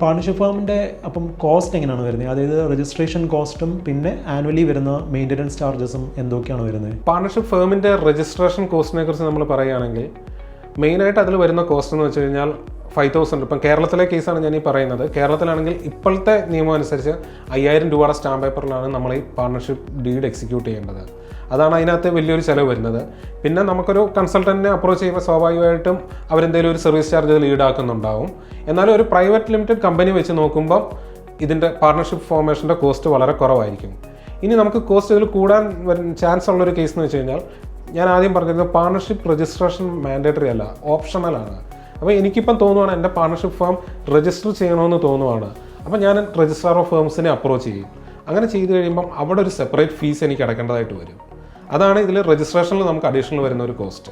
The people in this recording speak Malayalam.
പാർട്ണർഷിപ്പ് ഫേമിൻ്റെ അപ്പം കോസ്റ്റ് എങ്ങനെയാണ് വരുന്നത്? അതായത് രജിസ്ട്രേഷൻ കോസ്റ്റും പിന്നെ ആനുവലി വരുന്ന മെയിൻ്റനൻസ് ചാർജസും എന്തൊക്കെയാണ് വരുന്നത്? പാർട്ണർഷിപ്പ് ഫേമിൻ്റെ രജിസ്ട്രേഷൻ കോസ്റ്റിനെ കുറിച്ച് നമ്മൾ പറയുകയാണെങ്കിൽ മെയിനായിട്ട് അതിൽ വരുന്ന കോസ്റ്റ് എന്ന് വെച്ച് കഴിഞ്ഞാൽ 5,000. ഇപ്പം കേരളത്തിലെ കേസാണ് ഞാൻ ഈ പറയുന്നത്. കേരളത്തിലാണെങ്കിൽ ഇപ്പോഴത്തെ നിയമം അനുസരിച്ച് 5,000 രൂപയുടെ സ്റ്റാമ്പ് പേപ്പറിലാണ് നമ്മൾ ഈ പാർട്ണർഷിപ്പ് ഡീഡ് എക്സിക്യൂട്ട് ചെയ്യേണ്ടത്. അതാണ് അതിനകത്ത് വലിയൊരു ചിലവ് വരുന്നത്. പിന്നെ നമുക്കൊരു കൺസൾട്ടൻറ്റിനെ അപ്രോച്ച് ചെയ്യുമ്പോൾ സ്വാഭാവികമായിട്ടും അവരെന്തെങ്കിലും ഒരു സർവീസ് ചാർജ് അതിൽ ഈടാക്കുന്നുണ്ടാവും. എന്നാലും ഒരു പ്രൈവറ്റ് ലിമിറ്റഡ് കമ്പനി വെച്ച് നോക്കുമ്പോൾ ഇതിൻ്റെ പാർട്ണർഷിപ്പ് ഫോർമേഷൻ്റെ കോസ്റ്റ് വളരെ കുറവായിരിക്കും. ഇനി നമുക്ക് കോസ്റ്റ് ഇതിൽ കൂടാൻ ചാൻസ് ഉള്ളൊരു കേസ് എന്ന് വെച്ച് കഴിഞ്ഞാൽ ഞാൻ ആദ്യം പറഞ്ഞിരുന്നത് പാർട്ണർഷിപ്പ് രജിസ്ട്രേഷൻ മാൻഡേറ്ററി അല്ല, ഓപ്ഷണലാണ്. അപ്പോൾ എനിക്കിപ്പം തോന്നുവാണ് എൻ്റെ പാർട്ണർഷിപ്പ് ഫേം രജിസ്റ്റർ ചെയ്യണമെന്ന് തോന്നുവാണ്. അപ്പോൾ ഞാൻ രജിസ്ട്രാർ ഓഫ് ഫേംസിനെ അപ്രോച്ച് ചെയ്യും. അങ്ങനെ ചെയ്ത് കഴിയുമ്പം അവിടെ ഒരു സെപ്പറേറ്റ് ഫീസ് എനിക്ക് അടയ്ക്കേണ്ടതായിട്ട് വരും. അതാണ് ഇതിൽ രജിസ്ട്രേഷനിൽ നമുക്ക് അഡീഷണൽ വരുന്ന ഒരു കോസ്റ്റ്.